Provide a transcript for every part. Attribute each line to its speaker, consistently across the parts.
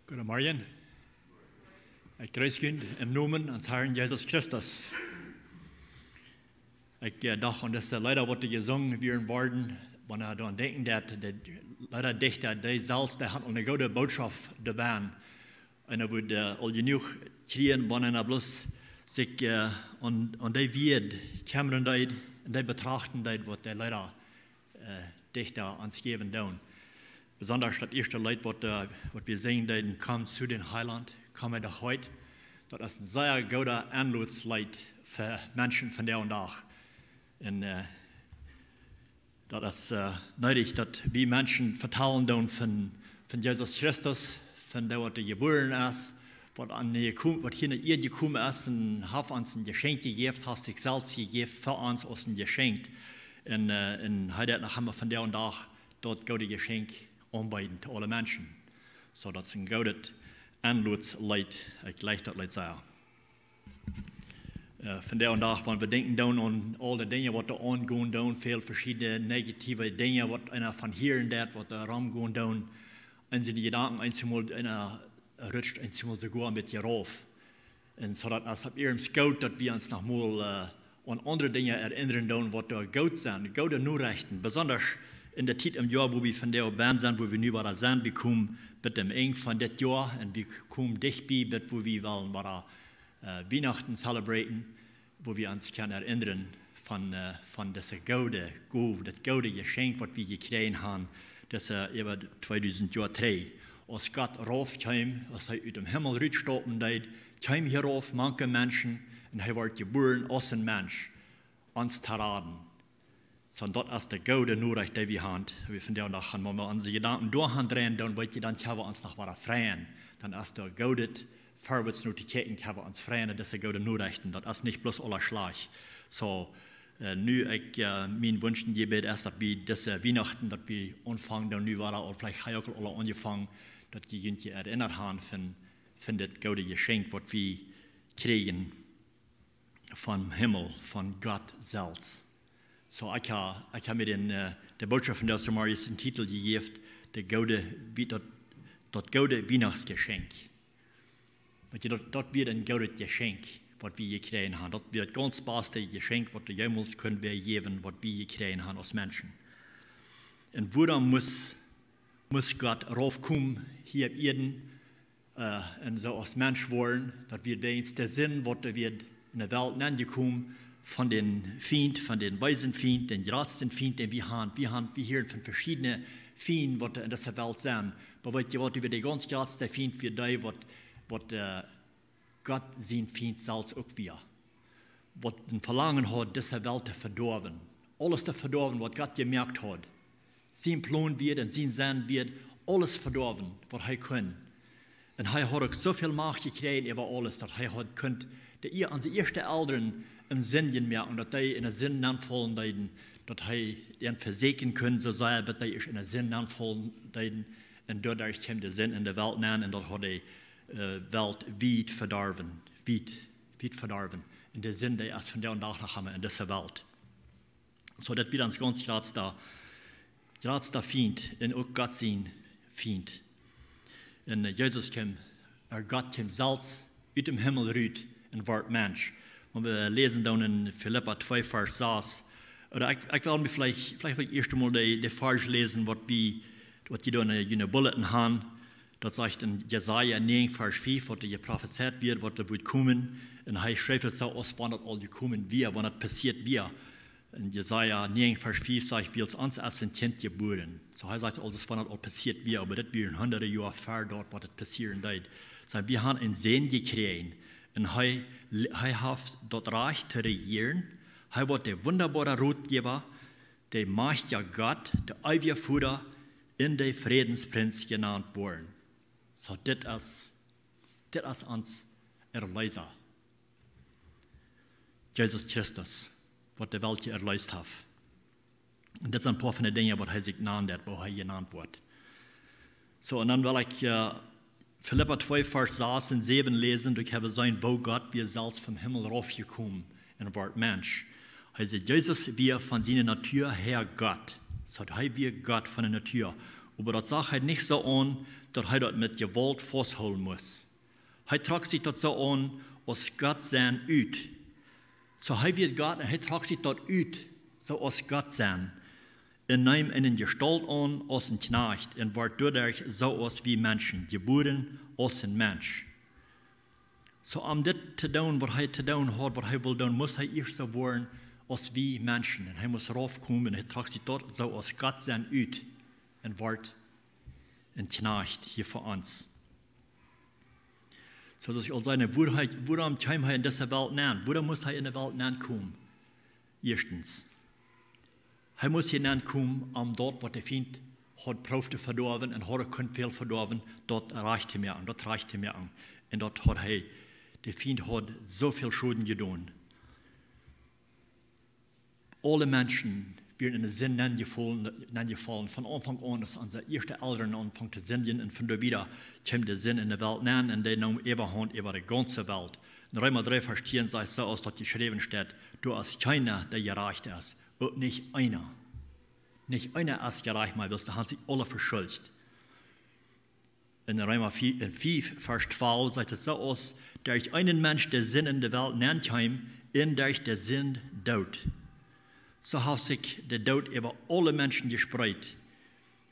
Speaker 1: Guten Morgen. Ich grüße euch im Namen des Herrn Jesus Christus. Ich dachte, und das ist leider, was gesungen werden, wenn ich daran denke, dass leider Dichter, die selbst, die hat eine gute Botschaft dabei. Und er würde all genug kriegen, wenn er bloß sich, und die wird kommen und die betrachten, was die leider Dichter uns geben tun. Besonders das erste Lied, was wir singen, kommt zu den Heiland, kommen doch heute. Das ist ein sehr guter Anlasslied für Menschen von der und Tag. Und das ist nötig, dass wir Menschen vertellen von Jesus Christus, von dem, was geboren ist, was hier ihr gekommen ist, und hat uns ein Geschenk gegeben, hat sich selbst gegeben für uns als ein Geschenk. Und heute haben wir von der und Tag dort gute Geschenk anbieten zu allen Menschen. So, das ist ein gutes Anlasslied, ich gleich das Lied sagen. Von der und Tag, wenn wir denken an alle Dinge, was da angehen, viele verschiedene negative Dinge, was einer von hier und dort, was da rumgehen, und die Gedanken einmal einer rutscht einmal sogar mit dir rauf. Und so, dass es ihrem gut, dass wir uns nochmal an andere Dinge erinnern, was da gut sind, gute Nachrichten, besonders in der Zeit im Jahr, wo wir von der Band sind, wo wir nu wieder sind, wir kommen mit dem Eng von das Jahr und wir kommen dicht bei, wo wir wollen wieder Weihnachten celebraten, wo wir uns können erinnern von dieser gute Gabe, das gute Geschenk, was wir gekriegt haben, das über 2003. Als Gott raufkam, als er aus dem Himmel rausstoppen hat, kam hierauf manche Menschen und er wird geboren als ein Mensch, uns zu raten. So, das ist der gute Nachricht, die wir haben. Wir von der nach haben wir unsere Gedanken durchdrehen, dann wird dann haben wir uns noch wieder freien. Dann ist der gute Vorwärtsnotiketten, haben wir uns freien, das ist der gute Nachrichten. Das ist nicht bloß aller Schlag. So, nu mein Wunsch und Gebet ist, dass wir diese Weihnachten, dass wir anfangen, dann nu wieder, oder vielleicht haben wir alle angefangen, dass die uns erinnert haben von das gute Geschenk, was wir kriegen vom Himmel, von Gott selbst. So, ich habe mir der Botschaft von der Samaris den Titel gegeben, das gute Weihnachtsgeschenk. Das wird ein gutes Geschenk, was wir gekriegt haben. Das wird ein ganz beste Geschenk, was wir jemals können wir geben, was wir gekriegt haben als Menschen. Und woran muss Gott raufkommen, hier auf Erden, und so als Mensch worden, dass wir wenigstens der Sinn, was wir in der Welt angekommen, von den Feind, von den weisen Feind, den größten Feind, den wir haben. Wir hören von verschiedenen Feinden, die in dieser Welt sind. Aber was wir der ganz größte Feind für die, was Gott sein Feind selbst auch wir. Was ein Verlangen hat, diese Welt zu verdorben. Alles zu verdorben, was Gott gemerkt hat. Sein Plan wird und sein Sinn wird, alles verdorben, was er kann. Und er hat auch so viel Macht gekriegt über alles, dass er hat könnt, dass unsere ersten Eltern im Sinn gemerkt, dass die in den Sinn anfallen, dass er verseken können, so sei dass die in den Sinn anfallen, und dadurch kommt der Sinn in der Welt an, und dort hat die Welt weit verdorben, weit verdorben. Und der Sinn, der ist von der und nach haben in dieser Welt. So, das wird uns ganz größter Feind, und auch Gott sein Feind. Und Jesus kam, Gott kam selbst aus dem Himmel raus und wird Mensch. Und wir lesen dann in Philippa 2, Vers 6. Oder ich will mir vielleicht erst einmal die Vers lesen, was die da in der Bulletin haben. Das sagt in Jesaja 9, Vers 5, was hier prophezeit wird, was da wird kommen. Und er schreibt es so aus, wann das all gekommen wird, wann das passiert wird. In Jesaja 9, Vers 5 sagt, wie uns als ein Kind geboren. So er sagt, alles, wann das all passiert wird, aber das wird 100 Jahre vor dort, was das passieren wird. So, wir haben einen Sinn gekriegt. Und er hat dort Reich zu regieren. Er wird der wunderbare Ratgeber, der mächtige Gott, der ewige Führer, in der Friedensprinz genannt worden. So, das ist uns Erlöser. Jesus Christus, was die Welt erlöst hat. Und das sind ein paar von den Dingen, was er sich genannt hat, wo er genannt wird. So, und dann will ich Philippa 2, Vers 6 und 7 lesen, durch habe sein Bau Gott, wie er selbst vom Himmel raufgekommen und wird Mensch. Also Jesus, wie er von seiner Natur her Gott. So, er wie Gott von der Natur. Aber das sagt er nicht so an, dass er das mit Gewalt festhalten muss. Er tragt sich das so an, als Gott sein uit. So er wird Gott, und er tragt sich das uit, so als Gott sein. En neem een gestalt aan als een knecht en wordt dadurch zoals wie mensen, geboren als een mens. So om dit te doen, wat hij te doen had, wat hij wil doen, moest hij eerst zo worden als wie mensen. En hij moest raufkomen en hij tragt zich tot zoals God zijn uit en wordt een knecht hier voor ons. So dass ich all seine, woran kam er in dieser Welt nähen? Woran muss er in der Welt nähen kommen? Erstens. Hij moest hier komen om dat wat hij vindt, had proef te verdorven en had kunt veel verdorven, dat reicht hem aan, dat reicht hem aan. En dat had hij, de vriend had zoveel schulden gedaan. Alle mensen werden in de zin neergevallen, van aanvang aan, als onze eerste ouderen aanvang te zingen, en van daar wieder kwam de zin in de wereld neer, en die nam overhand over de ganze wereld. In Römer 3 verstehen sie so aus, dass geschrieben steht, du hast keiner, der gereicht ist. Und nicht einer. Nicht einer ist gerecht, mal wirst, da haben sie alle verschuldet. In Römer 5, Vers 12 sagt es so aus, durch einen Mensch der Sinn in der Welt nennt heim, in durch der Sinn Tod. So hat sich der Tod über alle Menschen gespreit,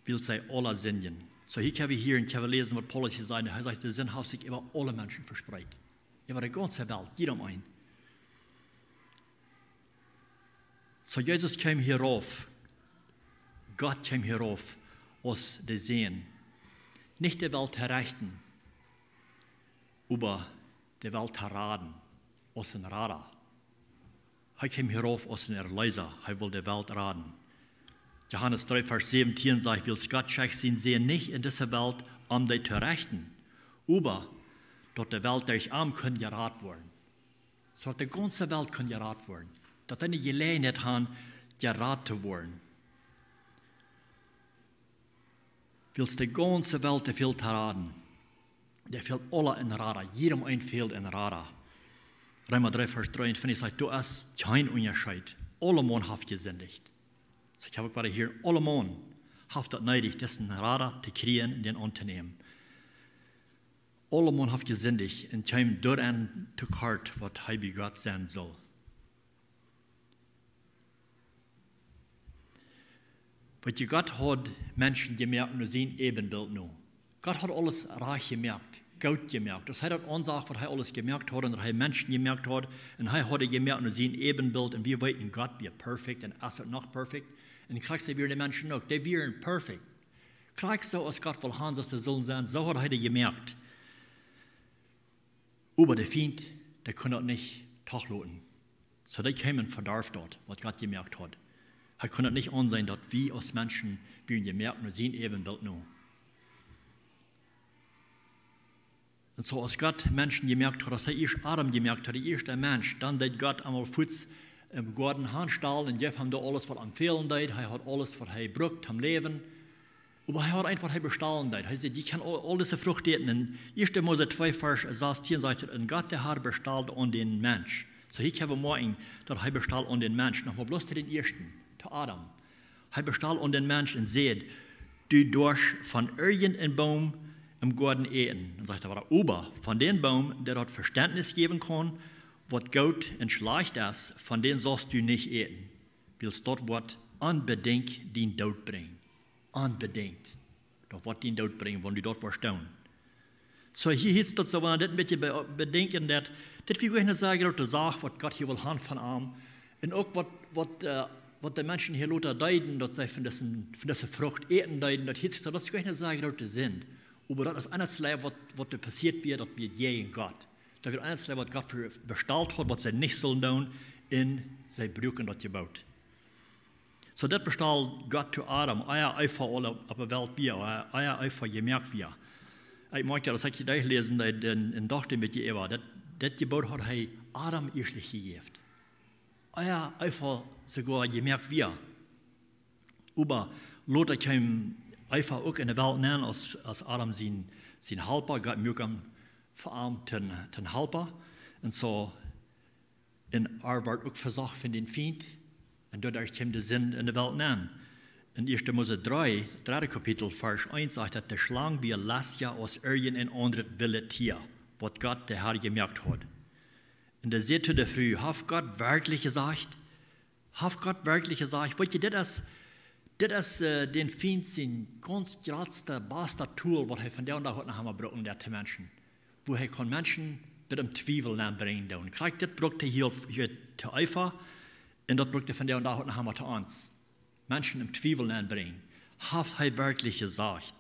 Speaker 1: will sie alle singen. So hier können wir hier lesen, was Paulus hier sagt. Er sagt, der Sinn hat sich über alle Menschen verspreit. Über die ganze Welt, jedem ein. So Jesus kam hierauf, Gott kam hierauf, aus der Sehen, nicht der Welt erreichten, aber der Welt erraten, aus dem Radar. Er kam hierauf aus dem Erlöser, er will der Welt raten. Johannes 3, Vers 17 sagt, will Gott schickt sein Sehen nicht in dieser Welt, um die zu erreichten, aber dort der Welt durch Arm können geraten werden. So die ganze Welt kann geraten werden. Dat die Gelegenheit haben, geraten zu werden. Willst die ganze Welt te veel te raden? Der fehlt alle in Radar, jedem ein fehlt in Radar. Römer 3, Vers 23 sagt, du hast kein Unterschied. Alle Mann haft gesündigt. So ich habe gerade hier, alle Mann haft das nötig, diesen Radar zu kriegen und den anzunehmen. Alle Mann haft gesündigt und kein daran zu kart, was heilig Gott sein soll. Weil Gott hat Menschen gemerkt, nur sein Ebenbild nur. Gott hat alles reich gemerkt, Gott gemerkt. Das hat ansagt, was er alles gemerkt hat und er Menschen gemerkt hat. Und er hat gemerkt, nur sein Ebenbild. Und wir wissen, Gott wird perfekt und er ist noch perfekt. Und gleich sind wir die Menschen auch, die werden perfekt. Gleich so, als Gott will haben, dass sie sollen sein, so hat er gemerkt. Aber der Feind, der kann das nicht tachlauten. So, die kämen Verdarf dort, was Gott gemerkt hat. Er kann es nicht ansehen, dass wir als Menschen gemerkt nur sein Ebenbild nur. Und so als Gott Menschen gemerkt hat, dass er erst Adam gemerkt hat, der erste Mensch, dann hat Gott einmal Fuß im Garten Handstall und Jeff haben da alles, was am Fehlen deit. Er hat alles, was er braucht am Leben. Aber er hat einfach bestallen deit. Er sagt, die kann all diese Frucht eten. In 1. Mose 2, Vers 16 sagt er, und Gott, der hat bestallt an den Mensch. So hier können wir morgen, dass er bestallt an den Mensch. Nochmal bloß zu den ersten. Adam. Er bestahl an den Menschen und sagt, du darfst von irgendeinem Baum im Garten eten. Dann sagt er, aber von dem Baum, der dort Verständnis geben kann, was gut und schlecht ist, von dem sollst du nicht eten. Willst dort was unbedingt den Tod bringen. Unbedingt. Doch was den Tod bringen, wenn du dort was tun. So hier ist das so, wenn das ein bisschen bedenken, dass wir nicht sagen, dass du sagst, was Gott hier will haben von ihm. Und auch was die Menschen hier lauter deuten, dass sie von dieser Frucht eten deuten, das ist so, dass ich nicht sagen, dass sie sind. Aber das ist eines, was passiert wird, das wird je in Gott. Das wird eines, was Gott bestellt hat, was sie nicht sollen tun, in sie brauchen das gebaut. So das bestellt Gott zu Adam, euer Eifer alle auf der Welt wir, euer Eifer gemerkt wir. Ich mag ja, das habe ich durchlesen, in Dachte mit Eva, das Gebot hat er Adam erstlich gegeben. Euer Eifer sogar gemerkt wir. Aber Lothar kam einfach auch in der Welt nennen, als Adam sein Halper, Gott mögen verarmt den Halper. Und so in Arbeit auch versagt von den Feind. Und dadurch kam der Sinn in der Welt nennen. In 1. Mose 3, 3. Kapitel, Vers 1 sagt, dass der Schlange wie Lasja aus irgendein anderes wilde Tier, was Gott der Herr gemerkt hat. Und da seht ihr der Früh, hat Gott wirklich gesagt? Hat Gott wirklich gesagt? Wollt ihr, das ist den Feind sein ganz letzte, beste Tool, was er von der und da hat nach einmal brauchen, der Menschen. Wo er kann Menschen mit dem Zweifel bringen. Und gleich das braucht er hier zu Eifer, und das braucht er von der und da hat nach einmal zu uns. Menschen im Zweifel bringen. Hat er wirklich gesagt?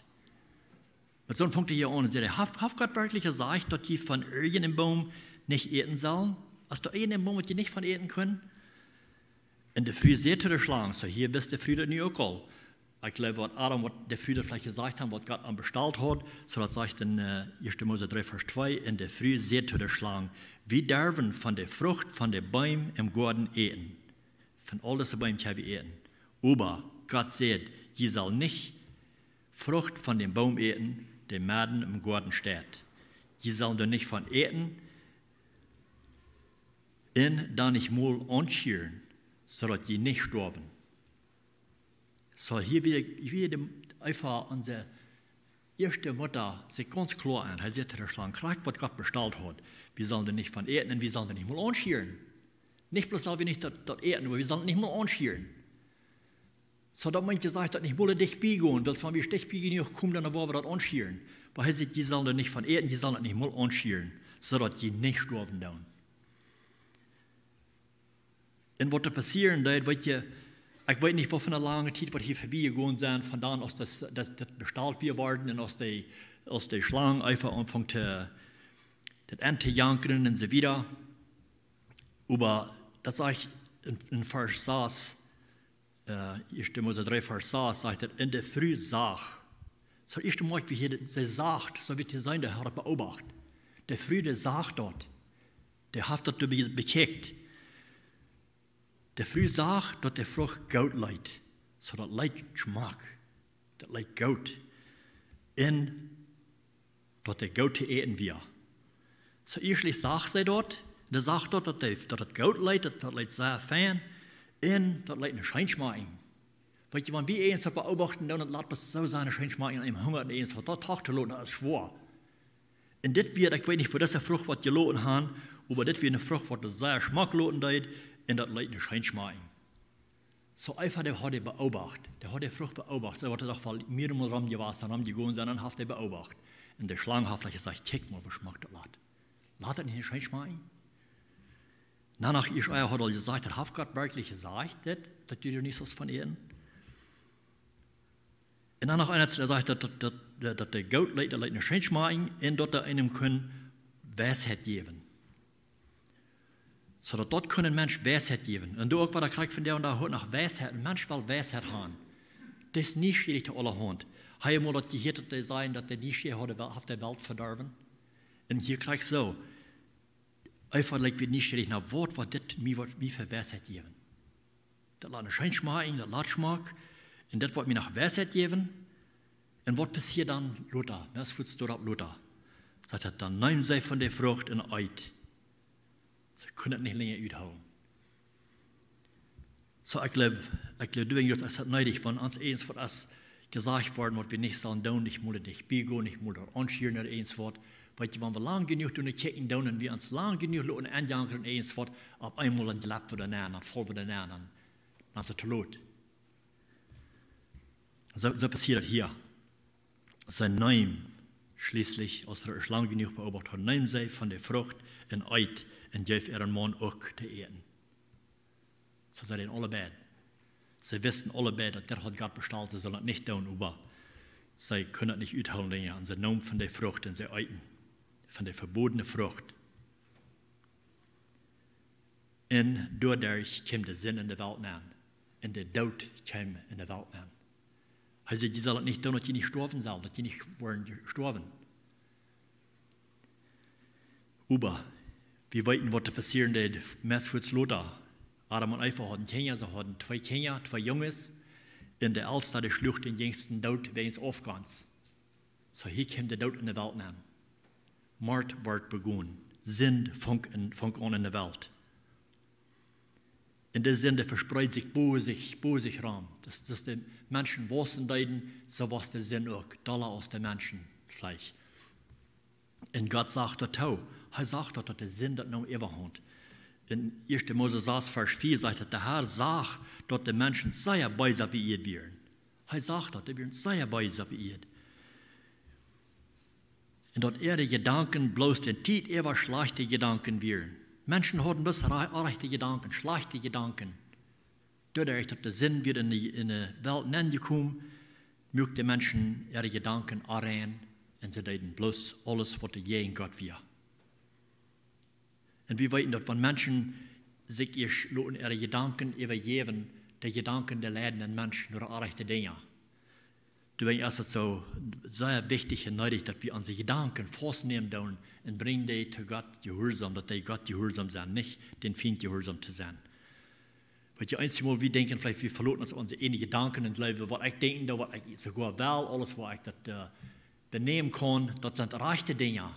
Speaker 1: Mit so einem Punkt hier an und sagt, hat Gott wirklich gesagt, dass die von irgendeinem Baum nicht eten sollen? Hast du irgendeinen Baum, die nicht von eten können? Und der Früh seht ihr der Schlange, so hier wisst der Früh das nicht auch all. Ich glaube, was Adam, was der Früh vielleicht gesagt hat, was Gott bestellt hat, so das sagt in 1. Mose 3, Vers 2, in der Früh seht ihr der Schlange, wir dürfen von der Frucht von den Bäumen im Garten eten. Von all diesen Bäumen können wir eten. Aber Gott sagt, ihr soll nicht Frucht von dem Baum eten, der mitten im Garten steht. Ihr soll da nicht von eten, und dann nicht mal anschieren, sodass die nicht sterben. So hier wird einfach unsere erste Mutter sich ganz klar an. Er sagt der Schlange, gleich was Gott bestellt hat. Wir sollen da nicht von eten und wir sollen da nicht mal anschieren. Nicht bloß, dass wir nicht dort eten, aber wir sollen nicht mal anschieren. So dass manche sagen, dass nicht mal dich biegen, weil wenn wir dich biegen nicht kommen, dann wollen wir das anschieren. Aber er sagt, die sollen da nicht von eten, die sollen das nicht mal anschieren, sodass die nicht sterben dann. Und was da passieren wird, weet je, ich weiß nicht, was für eine lange Zeit, was hier vorbeigegangen sind, von dann, als das bestellt wir worden und als die Schlange einfach anfängt, das anzujanken und so weiter. Aber das sage ich in Vers 6, 1. Mose 3, Vers 6, sagt er, in der Früh sag. So das erste Mal, wie hier sie sagt, so wird hier sein, der Herr beobachtet. Der Früh, der sagt dort, der hat dort bekickt. Der Früh sagt, dass der Frucht gut leid, so das leid Geschmack, das leid gut, und dass der gut zu eten wir. So erstlich sagt sie dort, der sagt dort, dass das gut leid, das leid sehr fein, und das leid eine Scheinschmacken. Weil wenn wir eins beobachten, dann lässt es so seine Scheinschmacken im Hunger eins, was da Tag zu lohnen, ist schwor. Und das wird, ich weiß nicht, wo das eine Frucht, was die lohnen haben, aber das wird eine Frucht, was sehr Geschmack lohnen leid, und das Leute nicht scheinschmecken. So einfach, der hat er beobachtet. Der hat die Frucht beobachtet. Er hat doch mal mehrmals haben die gegangen sind, dann hat er beobachtet. Und der Schlange hat vielleicht gesagt, check mal, was schmeckt das? Lass das nicht scheinschmecken. Danach Israel hat er gesagt, das hat Gott wirklich gesagt, dass die nicht so von eten. Und danach einer hat gesagt, dass der Gott Leute nicht scheinschmecken und dass er einem können Weisheit geben. So dort können Menschen Weisheit geben. Und du auch, was der Krieg von der und da hat nach Weisheit, ein Mensch will Weisheit haben. Das ist nicht schwierig zu aller Hand. Habe ich mal das gehört, dass sein, dass der nicht schwierig auf der Welt verderben. Und hier krieg ich so, einfach wird nicht schwierig, nach Wort, was das mir für Weisheit geben. Das lässt eine Scheinschmack, das lässt Schmack, und das wird mir nach Weisheit geben. Und was passiert dann, Luther? Was fühlst du ab, Luther? Sagt er, dann nehmen sie von der Frucht und Eid. Sie können das nicht länger aushalten. So, ich glaube, du denkst, es ist nötig, wenn uns eins von uns gesagt worden, was wir nicht sollen tun, ich muss dich biegen, ich muss das anschieren, oder eins wird. Weil wenn wir lang genug tun, kicken tun, und wir uns lang genug lassen, anjanken, und eins wird, auf einmal dann lebt wir danach, dann fallen wir danach, dann ist es zu laut. So passiert das hier. Sein Name, schließlich, als er lang genug beobachtet hat, nehmen sie von der Frucht in Eid, und geef ihren Mann auch zu eten. So seid ihr alle beide. Sie wissen alle beide, dass der hat Gott bestellt, sie sollen das nicht tun, aber sie können das nicht aushalten länger. Und sie nehmen von der Frucht und sie eiten, von der verbotenen Frucht. Und dadurch kommt der Sinn in der Welt an. Und der Tod kommt in der Welt an. Also die sollen nicht tun, dass die nicht sterben sollen, dass die nicht wollen sterben. Aber wir weten, was da passieren wird, meist für Lothar. Adam und Eva hatten Kinder, sie hatten 2 Kinder, 2 Jungs. In der Älteste, der schlucht den jüngsten Tod wegen des Aufgangs. So hier kommt der Tod in der Welt an. Mord wird begonnen. Sinn fängt an in der Welt. In der Sinne verspreitet sich bosig Raum. Dass die Menschen wissen deuten, so was der Sinn auch, Dollar aus den Menschen gleich. Und Gott sagt das auch. Er sagt, dass der Sinn das noch überhand. In 1. Mose 6, Vers 4 sagt er, der Herr sagt, dass die Menschen sehr böse bei ihr wären. Er sagt, dass die werden sehr böse bei ihr. Und dass ihre Gedanken bloß den Tiet eher schlechte Gedanken wären. Menschen haben bloß rechte Gedanken, schlechte Gedanken. Dadurch, dass der Sinn wieder in die Welt hineingekommen, mögen die Menschen ihre Gedanken anrennen und sie deuten bloß alles, was gegen Gott wir. Und wir wissen, dass wenn Menschen sich ihre Gedanken übergeben, die Gedanken der leidenden Menschen oder rechte Dinge. Deswegen ist es so sehr wichtig und nötig, dass wir unsere Gedanken festnehmen und bringen die zu Gott gehorsam, dass die Gott gehorsam sind, nicht den Feind gehorsam zu sein. Weil die einzige Mal, wir denken, vielleicht wir verloren uns unsere eigenen Gedanken und Leben, was ich denke, was ich sogar will, alles, was ich das benehmen kann, das sind rechte Dinge.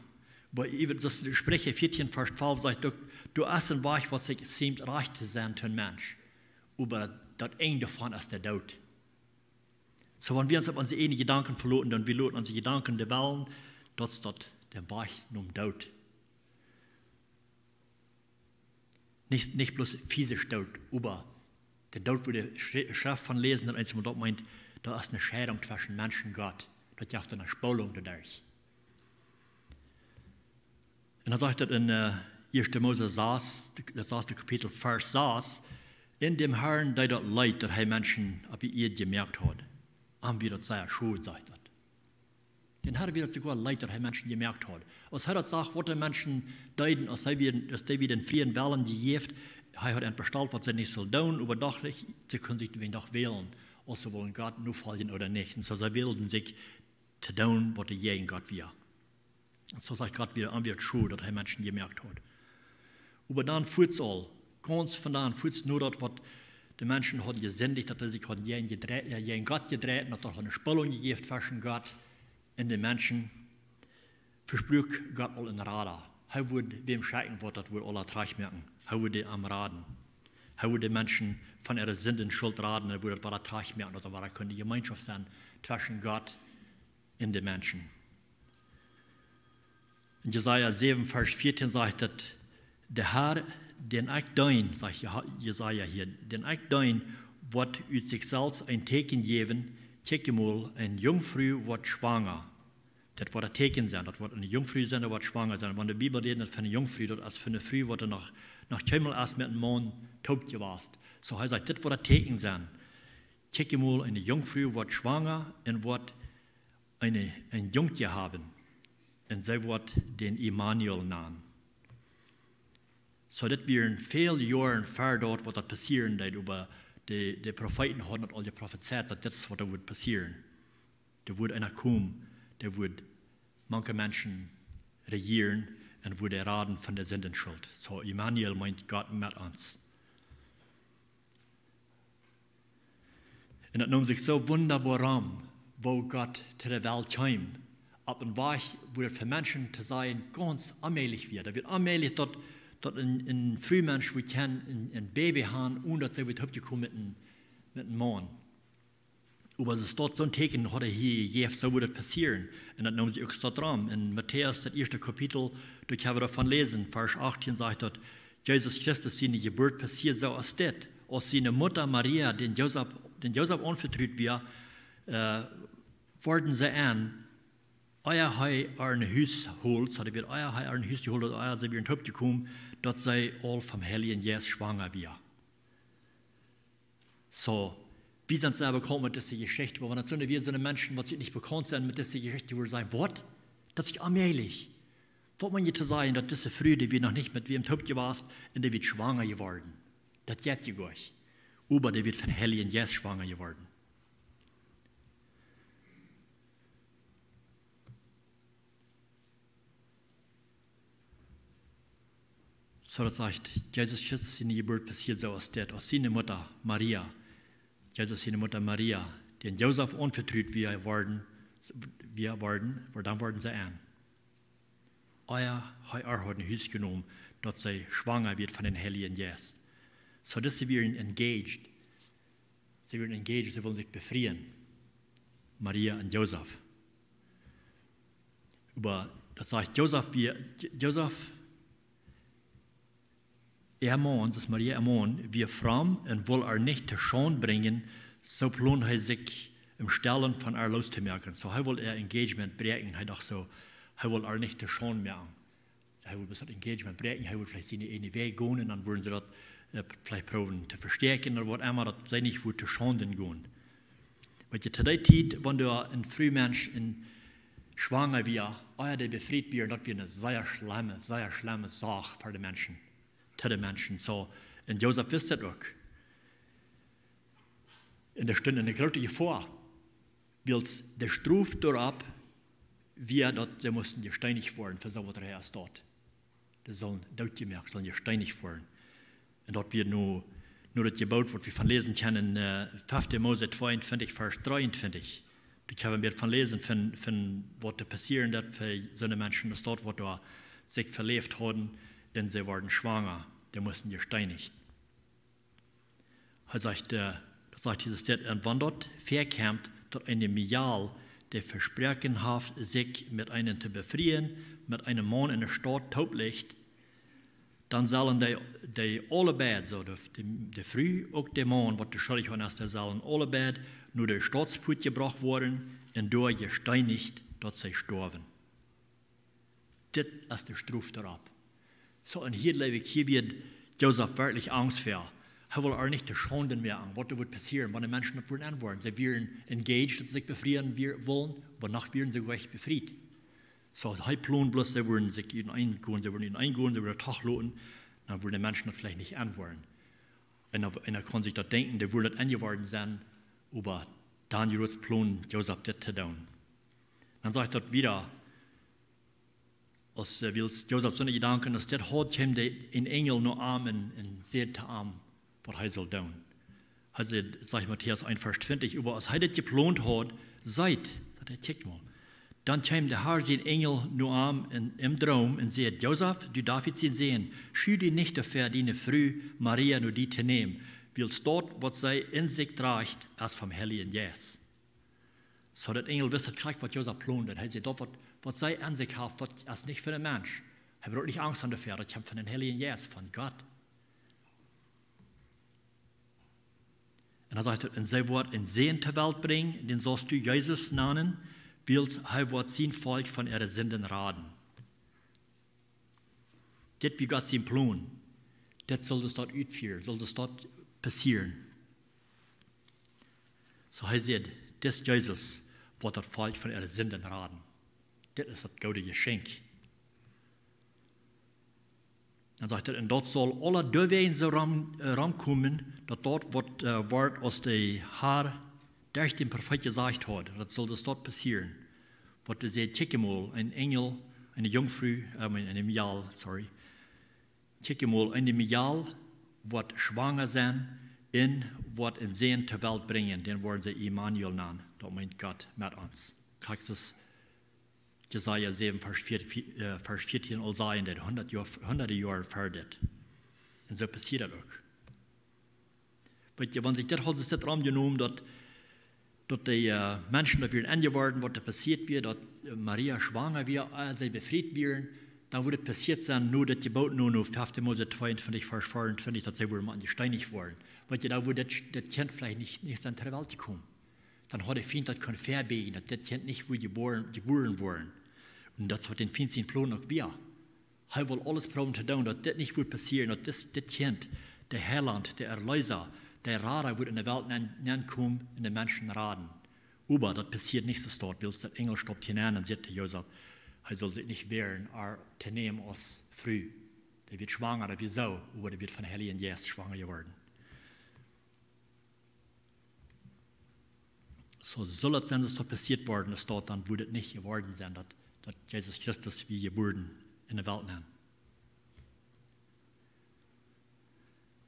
Speaker 1: Weil eben das Sprecher 14, Vers 12 sagt, du hast ein Weich, was sich seemt recht zu sein für einen Mensch. Aber das Ende davon ist der Tod. So, wenn wir uns auf unsere eigenen Gedanken verloren, dann wir lassen unsere Gedanken der Wellen, das ist das der Weich um Tod. Nicht bloß physisch Tod, aber der Tod, wo der Schrift von lesen, das einzige Mal dort meint, da ist eine Scheidung zwischen Menschen und Gott. Das gibt eine Spaltung dadurch. Und dann sagt er in 1. Mose 6, das erste Kapitel, Vers 6, in dem Herrn, der dort leid, dass er Menschen ab ihr gemerkt hat, haben wir das sehr schuld, sagt er. Den Herr wird sogar leid, dass er Menschen gemerkt hat. Als er das sagt, was die Menschen deuten, als die wieder den freien Wellen gegeben, er hat ein bestellt, was sie nicht soll tun, aber doch, sie können sich doch wählen, ob sie wollen Gott nur folgen oder nicht. Und so sie wählten sich zu tun, was die gegen Gott wir. Und so sagt Gott wieder, an wird schuld, dass er Menschen gemerkt hat. Aber dann führt es all, ganz von dann führt es nur dort, was die Menschen haben gesündigt, dass sie sich gegen Gott gedreht, dass er eine Spannung gegeben zwischen Gott und den Menschen. Versprüht Gott all in Radar. Er würde wem scheiken, was das wohl alle Treich merken. Er würde am Raden. Er würde die Menschen von ihrer Sünden Schuld raten, er würde das Treich merken, oder was könnte die Gemeinschaft sein zwischen Gott und den Menschen. In Jesaja 7, Vers 14 sagt das, der Herr, den ich dein, sagt Jesaja hier, den ich dein, wird ut sich selbst ein Teken geben, Tekemol, ein Jungfrau wird schwanger. Das wird ein Teken sein, das wird eine Jungfrau sein, das wird schwanger sein. Wenn die Bibel redet von einer Jungfrau, das ist für eine Frau, wird nach Kämmel erst mit einem Mann taub gewesen. So heißt es, das wird ein Teken sein. Tekemol, eine Jungfrau wird schwanger und wird ein Jungtier haben. Und sie wird den Immanuel nennen. So, das wären viele Jahre vor dort, was das passieren wird, aber die Propheten haben alle prophezeit, dass das was da wird passieren. Da wird einer kommen, der wird manche Menschen regieren und würde raten von der Sündenschuld. So, Immanuel meint Gott mit uns. Und das nimmt sich so wunderbar an, wo Gott zu der Welt kam. Ab und Weg wird für Menschen zu sein ganz allmählich wird. Da wird allmählich dort ein Frühmensch, wir können ein Baby haben, ohne dass sie wird gekommen mit einem Mann. Aber es ist dort so ein Teken, hat er hier gegeben, so wird es passieren. Und dann nehmen sie auch dort dran. In Matthäus, das erste Kapitel, da können wir davon lesen, Vers 18 sagt dort, Jesus Christus, seine Geburt passiert so als das. Als seine Mutter Maria, den Josef anvertraut wird, worden sie an, euer Hei ein Haus holt, so wird euer Hei ein Haus geholt, oder euer sie werden top gekommen, dass sie all vom Heiligen Geist schwanger wird. So, wie sind sie aber gekommen mit dieser Geschichte, wo man so eine Menschen, was sie nicht bekannt sind, mit dieser Geschichte, wo sie sagen, was? Das ist allmählich. Was man jetzt sagen, dass diese Früde, wie noch nicht mit wem top gewesen, und der wird schwanger geworden. Das geht ja gleich. Aber der wird vom Heiligen Geist schwanger geworden. So, das sagt, Jesus Christus, seine Geburt passiert so aus seiner Mutter Maria. Jesus, seine Mutter Maria, den Josef anvertraut dann worden sie an. Euer hat ein Haus genommen, dass sie schwanger wird von den Heiligen Geist. So dass sie werden engaged. Sie werden engaged, sie wollen sich befreien. Maria und Josef. Aber das sagt Josef, das Maria wir fram und will nicht zur Schau bringen, so plan er sich im Stellen von loszumerken. So er will Engagement brechen, er dachte so, er will nicht zur Schau merken. Er will das Engagement brechen, er will vielleicht seine Weg gehen und dann würden sie das vielleicht probieren zu verstärken oder was immer, das sei nicht für zur Schau gehen. Weil zu der Zeit, wenn du ein Frühmensch schwanger wir, der befreit wird, das wird eine sehr schlimme Sache für die Menschen. Zu den Menschen. So, und Josef wusste das auch. In der Stunde, in der große Gefahr, weil der Struf darauf, sie mussten gesteinigt werden, für so was er steht. Die sollen dort gemerkt, sollen gesteinigt werden. Und dort wird nur das gebaut, was wir von lesen können, 5. Mose 22, Vers 23. Da können wir von lesen, von was da passieren wird für so eine Menschen, das dort, was da sich verlebt haben, denn sie waren schwanger, die mussten gesteinigt. Er sagt, dieses Stück, und wenn dort verkämmt, dort eine Mial, der versprechen hat, sich mit einem zu befreien, mit einem Mann in der Stadt taublicht, dann sollen die alle beide, so die Früh und der Mann, was die schuldig waren, die sollen alle beide nur der Staatsput gebracht worden und durch gesteinigt, dort sie sterben. Das ist der Struf darauf. So, und hier wird Josef wirklich Angst vor. Er will auch nicht die Schande mehr an, was wird passieren, wenn die Menschen das würden antworten. Sie werden engaged, dass sie sich befreien wollen, aber danach werden sie gleich befreit. So, sie planen bloß, sie würden sich eingehen, sie würden Tag lassen, dann würden die Menschen das vielleicht nicht antworten. Und er kann sich das denken, die würden das angeworden sein, aber dann wird planen, Josef das zu tun. Dann sagt er wieder, als Josef so eine Gedanken, dass das hat ihm ein Engel nur arm und sagt zu ihm, was er soll tun. Also, sagt Matthäus 1, Vers 20, aber als er das geplant hat, sagt er, check mal, dann kam der Herr sein Engel nur arm im Traum und sagt, Josef, du darfst ihn sehen, schü dich nicht dafür, deine Frau Maria nur die zu nehmen, weil dort, was sie in sich trägt, als vom Heiligen Geist. So, der Engel wusste gleich, was Josef plant hat. Er sagt, dort, was sie an sich hat, das ist nicht für den Mensch. Er braucht nicht Angst dafür, das kommt von den Heiligen Geist, von Gott. Und er sagt, und sie wird in Sehen zur Welt bringen, den sollst du Jesus nennen, weil er wird sein Volk von ihren Sünden raten. Das, wie Gott sein Plan, das soll das dort ausführen, soll das dort passieren. So er sagt, das Jesus wird das Volk von ihren Sünden raten. Das ist das gute Geschenk. Dann sagt er, und dort soll alle Döwein so rankommen, dass dort wird aus der Haar durch den Prophet gesagt hat. Das soll das dort passieren. Was er sagt, check mal, ein Engel, eine Jungfrau, eine Mial, check mal, eine Mial wird schwanger sein, wird in Sehen zur Welt bringen, den werden sie Immanuel nennen. Das meint Gott mit uns. Kriegst es Jesaja 7, Vers 14 all sein, der 100 Jahre verdet. Und so passiert das auch. Wenn sich das halt das Raum genommen, dass die Menschen da werden angeworden, was da passiert wird, dass Maria schwanger wird, sie befreit werden, dann würde passiert sein, nur dass die Bauten nur 5. Mose 22, Vers 24, dass sie wohl gesteinigt worden. Weil da würde das Kind vielleicht nicht an die Welt kommen. Dann hat der Feind das können verbeten, dass das Kind nicht wohl geboren worden. Und das hat den Feind sein Plan auch wir. Er will alles probieren zu tun, dass das nicht wird passieren, dass das Kind, der Heiland, der Erlöser, der Rader wird in der Welt kommen, in den Menschen raten. Aber das passiert nicht so dort, weil der Engel stoppt hinein und sagt Josef, er soll sich nicht wehren, zu nehmen als früh. Der wird schwanger, der wird so, aber der wird von Heiligen Geist schwanger geworden. So soll es sein, dass das passiert worden ist dort, dann würde es nicht geworden sein, dass Jesus Christus wie geboren in der Welt nennen.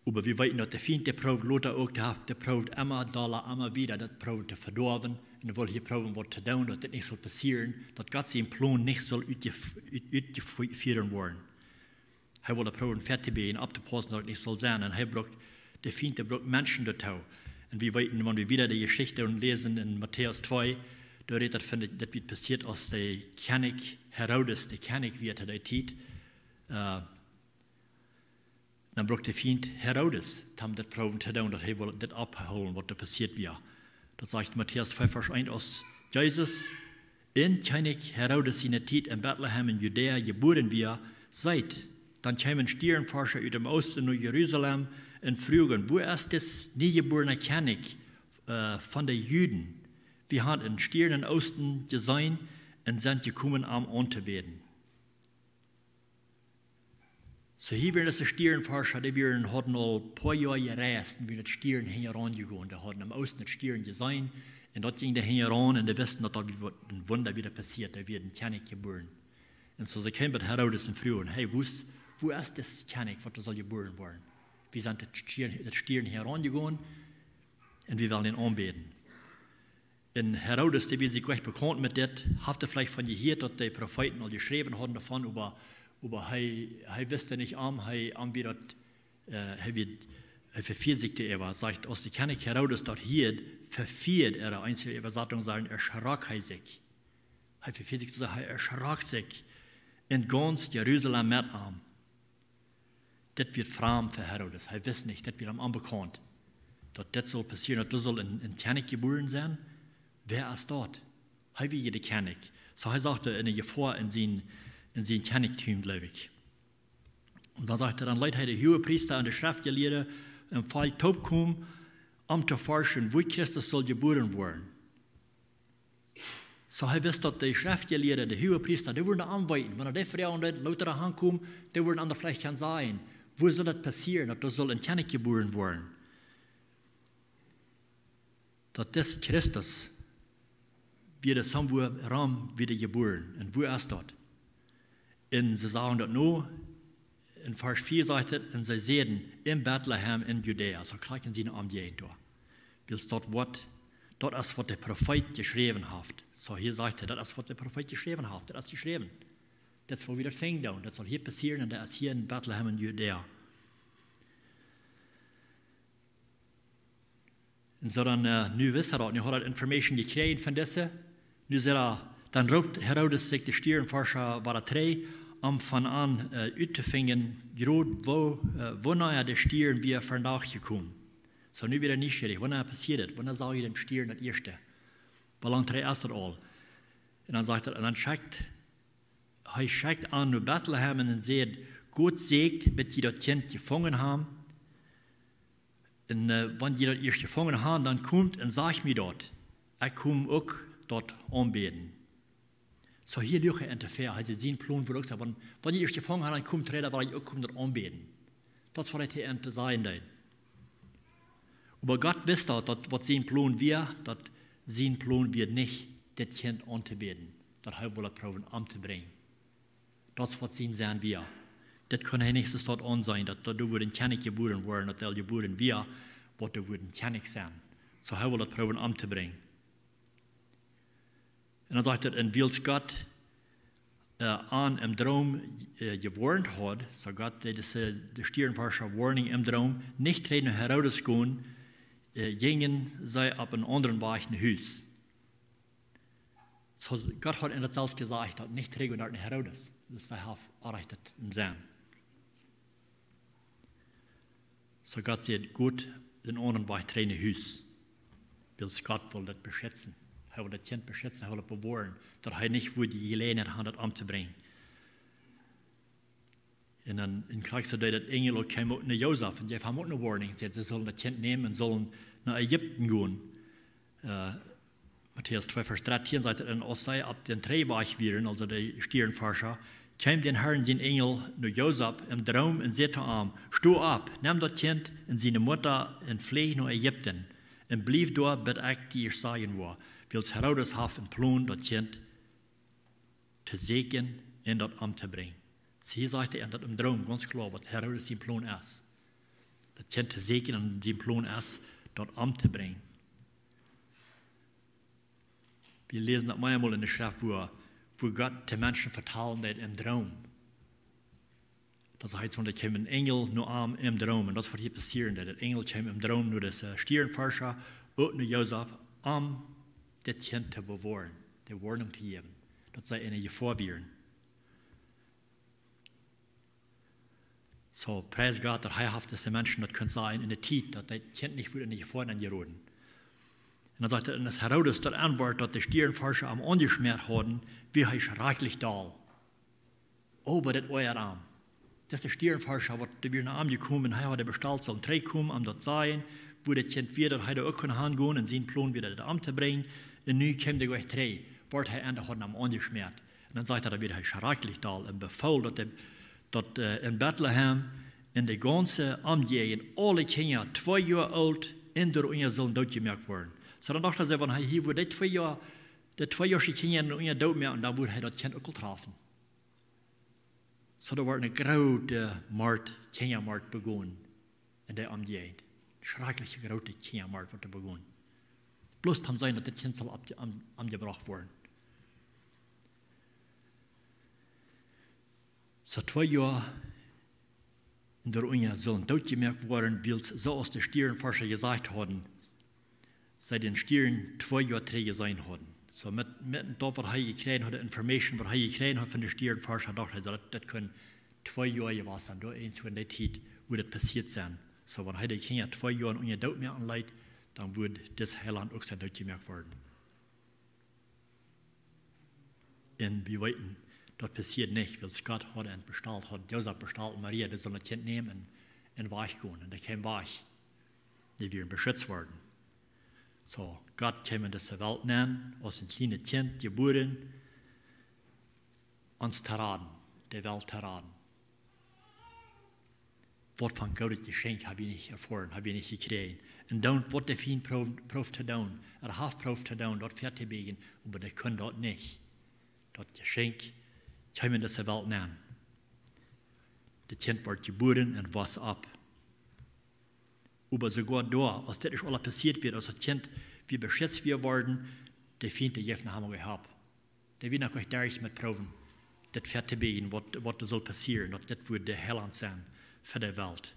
Speaker 1: Aber wir wissen, dass der Feind, der probt Lothar auch, der probt immer wieder, das probt zu verdorben, und er will hier proben, was zu tun, dass das nicht soll passieren, dass Gott seinen Plan nicht soll ausgeführen werden. Er will proben, fertig zu abzupassen, dass das nicht soll sein, und er braucht Der Feind, der braucht Menschen dazu. Und wir weiten, wenn wir wieder die Geschichte lesen in Matthäus 2, da redet das wird passiert, als der König Herodes, der König wird, der Zeit, dann braucht der Feind Herodes, um das Proben zu tun, dass er das abholen, was da passiert wird. Das sagt Matthäus 5, Vers 1, als Jesus in König Herodes in der Zeit in Bethlehem in Judäa geboren wird, dann kämen Sternforscher aus dem Osten nach Jerusalem und fragen, wo ist das niegeborene König von den Juden? Wir haben einen Stern im Osten gesehen und sind gekommen, um anzubeten. So hier werden diese Sternforscher, die hatten al ein paar Jahre gereist und wir den Stern herangegangen. Die hatten im Osten den Stern gesehen und dort ging der heran und die wussten, dass dort ein Wunder wieder passiert, da wird ein König geboren. Und so sie kamen mit Herodes und fragen, hey, wo ist das König, was soll geboren werden? Wir sind den Stern herangegangen und wir wollen ihn anbeten. Und Herodes, der wird sich gleich bekannt mit das, habt ihr vielleicht von gehört, dass die Propheten all geschrieben haben davon, aber er wusste nicht er verviersigte er, sagt, als die König Herodes dort hier, verfiert er, einzige Übersetzung sagen, erschrak er sich. Er verviersigte sich, er erschrak sich in ganz Jerusalem mit ihm. Das wird fremd für Herodes, er weiß nicht, das wird ihm unbekannt. Dass das soll passieren, dass soll ein König geboren sein. Wer ist dort? Er wie jeder König. So er sagte in der Gefahr in sein Königtum, glaube ich. Und dann sagte er, dann leitet der Hohepriester und der Schriftgelehrte im Fall taub kommen, um zu forschen, wo Christus soll geboren werden. So er wusste, dass der Schriftgelehrte, der Hohepriester, die würden anweiten, wenn er die Frau und die Leute da ankommen, die würden an der vielleicht sagen, wo soll das passieren, dass soll ein König geboren werden. Dass das Christus wird somewhere Raum wieder geboren. Und wo ist das? Und sie sagen das nur, in Vers 4 sagt es, und sie sehen in Bethlehem in Judäa, so klicken sie am Gehen da. Weil dort ist, was der Prophet geschrieben hat. So hier sagt er, das ist, was der Prophet geschrieben hat, das ist geschrieben. Das ist, wo wir das fängt da, das soll hier passieren, und das ist hier in Bethlehem in Judäa. Und so dann, nu wissen wir, nu hat er Information gekriegt von dieser. Nu dann roept Herodes sich, de Sternforscher waren drei, om van aan uit te vinden, wanneer de Stern weer vandaag gekomen. So nu wieder nieuwsgierig, wanneer passiert het? Wanneer zal je dem Stern het eerste? Belangt hij eerst al. En dan zegt hij, en dan hij schickt aan naar Bethlehem en zegt, Gott zegt, dat je dat kind gevangen haben. En wanneer je dat eerst gevangen haben, dan komt en zeg me dat. Ik kom ook dort aanbeden. So hier liegt er ungefähr, also sein Plan wird auch sagen, wenn ihr euch gefangen habt, dann kommt er, weil ich auch dort anbeten. Das war der Ente sein. Aber Gott wusste, dass was sein Plan wird, dass sein Plan wird nicht, das Kind anzubeten. Das er will probieren anzubringen. Das was sein sein wird. Das kann er nicht so dort an sein, dass du würden König geboren werden, dass er geboren wird, was du würden König sein. So er will das probieren anzubringen. Und dann sagt er, und weil Gott an im Traum gewarnt hat, so Gott, der Sternforscher Warning im Traum, nicht reden herausgehen, gingen sie auf einen anderen Weg nach Haus. So Gott hat in das selbst gesagt, dass nicht reden nach heraus, das sei errichtet im Sein. So Gott sagt, gut, den anderen Weg reden nach Haus, weil Gott will das beschützen. Er will das Kind beschützen, er will es bewahren, dass er nicht wohl die Gelegenheit hat, das umzubringen. Und dann in Kriegszeit, der Engel kam auch nach Josef und die haben auch eine Warning gesagt, sie sollen das Kind nehmen und sollen nach Ägypten gehen. Matthäus 2, Vers 13 sagt er, als sie ab den Drehweich waren, also der Sternforscher, kam den Herrn sein Engel nach Josef im Traum und sagte ihm, steh ab, nimm das Kind und seine Mutter und flieh nach Ägypten und bleib dort, bis ich dir sagen will. Weil Herodes hat einen Plan, das Kind zu segnen und das umzubringen. Sie sagte er im Traum ganz klar, was Herodes sein Plan ist. Das Kind zu segnen und sein Plan ist, das umzubringen. Wir lesen das manchmal in der Schrift, wo Gott den Menschen verteilen hat im Traum. Dat heißt, da kwam een engel nur am im droom. En dat is wat hier passieren. Dat het engel kwam im droom nur das stierenforscher, ook nur Jozef, am dit kind te bewoorden. De warning te geven. Dat zij in je voorbieren. So, prijs God, dat hij heeft de mensen dat kunnen zijn in de tijd, dat dat kind niet wordt in je voren aangeroden. En dan zegt hij, en das Herodes dat antwoord dat de stierenforscher am ongesmeerd hadden, wie hij schrecklich dal. Over dat euer arm. Dat is de stierenforscher, wat er weer naar arm gekomen, hij had besteld, zal 3 komen, om dat zijn, wo dat kind weer, dat hij daar ook kon gaan gaan, en zijn plan weer dat arm te brengen, en nu kwam er gleich 3, wordt hij eindelijk hadden am ongesmeerd. En dan zegt hij, dat weer hij schrecklich dal, en beval dat in Bethlehem, in de ganze omgeving, alle kinderen 2 jaar oud, in de unja zullen doodgemerkt worden. So dan dacht hij van, hier wordt de 2 jaar, de 2-jarige kinderen in unja doodmerken, en dan wordt hij dat kind ook al treffen. So er wordt een grote markt, kindermarkt begonnen in de omgeving. Schreckliche grote kindermarkt wordt er begonnen. Bloß kan zijn dat dit kind zal aangebracht worden. So 2 jaar in der Unja zullen doodgemerkt worden, weil zoals de stierenforscher gezegd hadden, zij den stieren 2 jaar terug zijn hadden. So met dat wat hij gekregen had, de information wat hij gekregen had van de stierenforscher, dacht hij dat kan 2 jaar geweest zijn, door eens van die tijd, hoe dat passiert zijn. So wanneer hij de kinderen 2 jaar in Unja doodmerken leidt, dan wordt dit heiland ook zijn doodgemerkt worden. En we weten, dat passiert nicht, weil Gott hat ihn bestellt, hat Josef bestellt, Maria, die soll das Kind nehmen und weichgehen. Und der kam weich. Die werden beschützt worden. So, Gott kam in diese Welt nennen, aus ein kleines Kind geboren, uns zu raten, die Welt zu raten. Was von Gott geschenkt habe ich nicht erfahren, habe ich nicht gekriegt. Und dann, was der Feind proft zu tun, hat proft zu tun, dort fertig biegen, aber der kann dort nicht. Das Geschenk kwam in deze Welt nemen. Het kind wordt geboren en was ab. Aber sogar da, als das alles passiert wird, als das Kind wie beschützt wird worden, der Feind, der Jeffen haben wir gehabt. Der will noch nicht durch mit Proben, das fertig biegen, was soll passieren, das wird der Heiland sein für die Welt.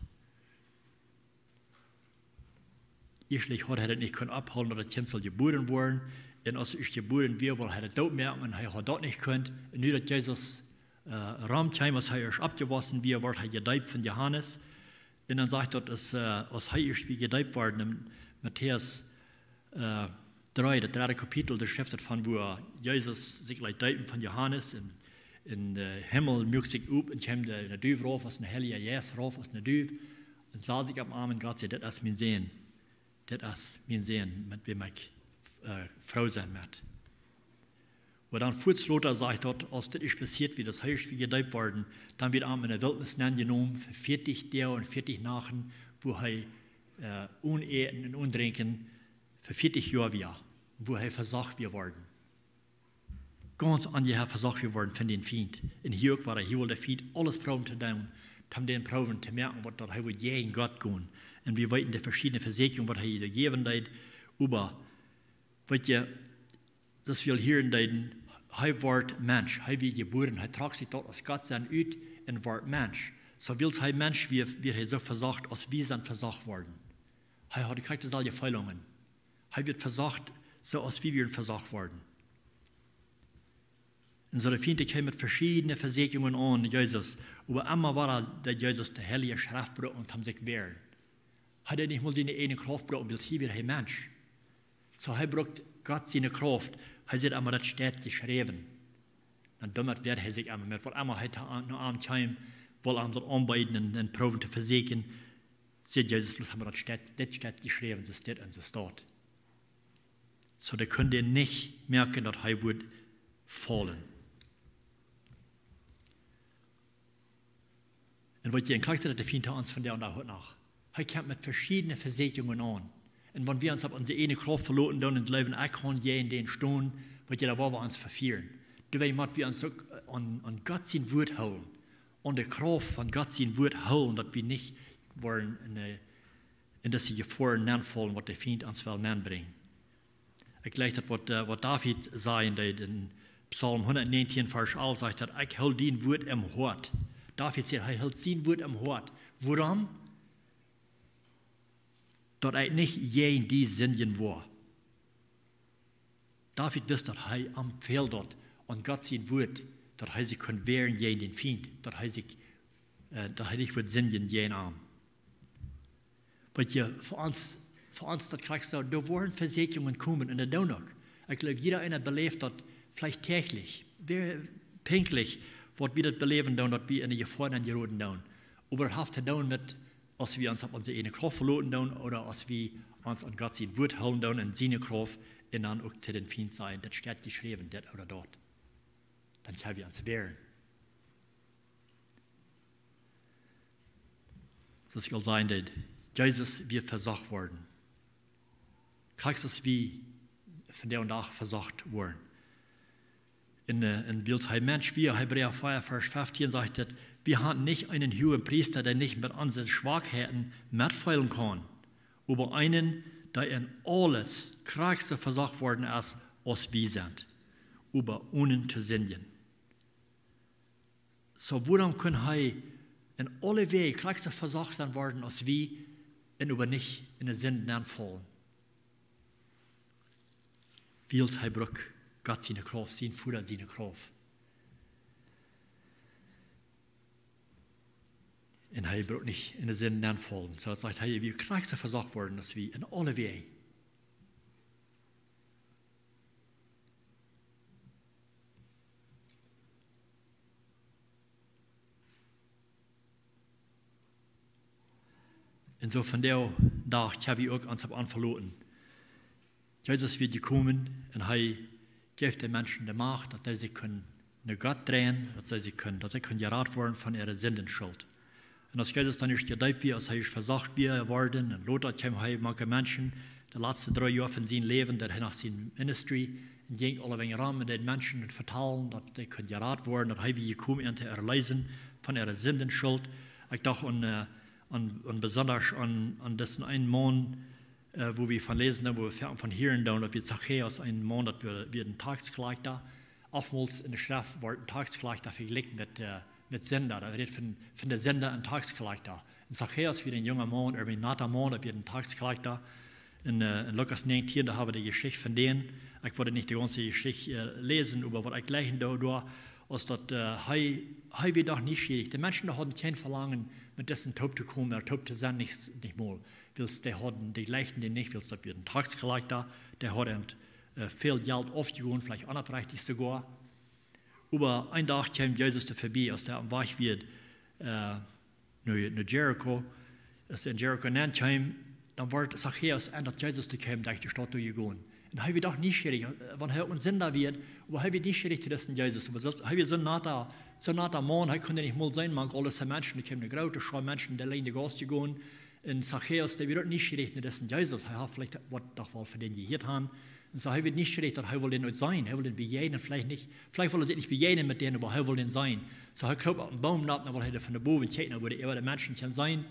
Speaker 1: Eigentlich hat er das nicht abhalten, dass das Kind soll geboren werden. En als ich geboren werd, wil hij het doodmerken en hij had dat niet kunnen. En nu dat Jezus raam kwam, als hij eerst abgewassen werd, werd hij gedoopt van Johannes. En dan zegt dat als hij eerst wie gedoopt werd, in Matthäus 3, das 3. Kapitel, da schrift van wo Jezus zich laat dopen van Johannes. En in de Himmel mögt zich op en kwam de duif rauf, als een heilige Jes rauf, als een duif. En zag zich op de arm en Gott zei, dat is mijn zin. Dat is mijn zin, met wem ik Frau sein wird. Und dann Furzloter sagt dort, als das ist passiert, wie das heißt, wie gedeiht worden, dann wird er in der Wildnis genommen, für 40 Tage und 40 Nachten, wo er uneten und untrinken, für 40 Jahre war, wo er versagt wird worden. Ganz angehört versagt wird worden von den Feind. Und hier war hier der Feind alles proben zu tun, um den Proben zu merken, was er wird gegen Gott gehen. Und wir weiten die verschiedenen Versicherungen, was er gegeben hat, über weet je, dat wil hier duiden, hij wordt mens, hij wordt geboren, hij tragt zich tot als God zijn uit en wordt mens. Zo wil hij mens wie hij zo verzagt, als wie zijn verzagt worden. Hij had gekriegt al je Fehlungen. Hij wird verzagt, zoals wie wir verzagt worden. En zo de Feind kwam met verschiedene verzekeringen aan Jezus, aber immer war der Jezus de heilige Schriftbruch und haben sich wehren. Hij had niet mal zijn ene Kraftbruch, weil hij weer hij mens. So hij brucht Gott seine Kraft. Hij zit einmal das steht geschrieben. Dann dummert wird hij sich einmal mit, weil einmal hij noch am Time, weil er das anbeiden und proben zu versichern, sieht Jesus, los haben wir das steht geschrieben, das steht und das dort. So der könnte nicht merken, dass er wird fallen. Und was ihr in Klasse der Feind uns von der und heute nach. Er kommt mit verschiedenen Versicherungen an. Und wenn wir uns auf unsere eine Kraft verloren dann und leben, ich kann je in den Stunden, was wir uns verfehlen. Da wollen wir uns an Gott sein Wort holen. Und die Kraft von Gott sein Wort holen, dass wir nicht wollen in diese Gefahren nachfallen, was der Feind uns will nachbringen. Ich glaube, was David sagt in Psalm 119, Vers 11, sagt, ich hol dein Wort im Hort, David sagt, er hält sein Wort am Hort. Warum? Dort er nicht jeden die Sünden war. David wusste, dass er am Pfeil dort und Gott sein Wort, dass er sich kann wehren gegen den Feind, dass er nicht wird Sünden gegen arm. Weil ja, für uns das kriegst du, da waren Versicherungen kommen in der Donau. Ich glaube, jeder einer belebt das vielleicht täglich, pünktlich, was wir das beleben, dass wir in der Gefahr geraten. Aber das hat zu tun mit, als wir uns auf unsere eine Kraft verloren oder als wir uns an Gott sein Wort halten und seine Kraft und dann auch zu den Feind sein. Das steht geschrieben, dort oder dort. Dann können wir uns wehren. Das soll sein, dass Jesus wird versagt worden. Kriegst wie von der und nach versagt worden. In Wilsheim Mensch, wie Hebräer 4, Vers 15 sagt, wir haben nicht einen hohen Priester, der nicht mit unseren Schwachheiten mitfeilen kann, aber einen, der in alles krachste versagt worden ist, als wir sind, über ohne zu sündigen. So, warum kann er in alle Wege krachste versagt sein worden, als wir, und über nicht in den Sünden fallen? Wils hij bruk Gott seine Kraft, sein Futter seine Kraft. Und er braucht nicht in den Sünden fallen. So sagt er, wir krachste versagt worden, als wir in alle Wege. Und so von der Tag habe ich auch uns verloren. Jesus wird gekommen und er gibt den Menschen die Macht, dass sie können nach Gott drehen, dass sie können gerat werden von ihrer Sündenschuld. Und als Jesus dann nicht gedeiht wird, als er versagt worden, und Lothar kam manche Menschen, die letzten 3 Jahre von seinem Leben, der nach seinem Ministry, und ging alle wegen Rahmen den Menschen vertalen, dass sie können gerat werden, dass er wie gekommen ist, erlösen von ihrer Sündenschuld. Ich dachte besonders an diesen einen Monat, wo wir von lesen, wo wir von hören, dass wir Zachäus einen Monat wir den Tagsgleich da, oftmals in der Schrift wird ein Tagsgleich da verglichen mit Sender, da wird von der Sender ein Tagsgleich da. In Zachäus wird ein junger Mann, ein natter Mann, da wird ein Tagsgleich da. In Lukas 19, da haben wir die Geschichte von denen. Ich wollte nicht die ganze Geschichte lesen, aber was ich gleich da als das er wird auch nicht schwierig. Die Menschen hatten kein Verlangen, mit dessen Taub zu kommen, oder Taub zu sein, nicht mal. Die hatten die Leichen, die nicht willst, dass wir den Tagsgleich da, der hat viel Geld aufgewohnt, vielleicht anderweitig sogar. Aber ein Tag kam Jesus da vorbei, als der am Weg wird, nach Jericho, als er in Jericho kam, dann war Zachäus an, dass Jesus da kam, durch die Stadt durchgegangen. Und er wird auch nicht schwierig, wenn er uns Sünder wird, aber er wird nicht schwierig zu dessen Jesus. Aber er wird so natter Mann, er könnte nicht mal sein, man alle diese Menschen, die kommen eine große Schar Menschen, die allein die Gast gehen. Und Zachäus, der wird nicht schwierig zu dessen Jesus. Er hat vielleicht was doch wohl für den gehört haben. Und so, er wird nicht schwierig, dass er will den nicht sein. Er will den begegnen, vielleicht will er sich nicht begegnen mit denen, aber er will den sein. So, er kommt auf den Baum nach, dann will er von der Boven checken, dann würde er den Menschen sein,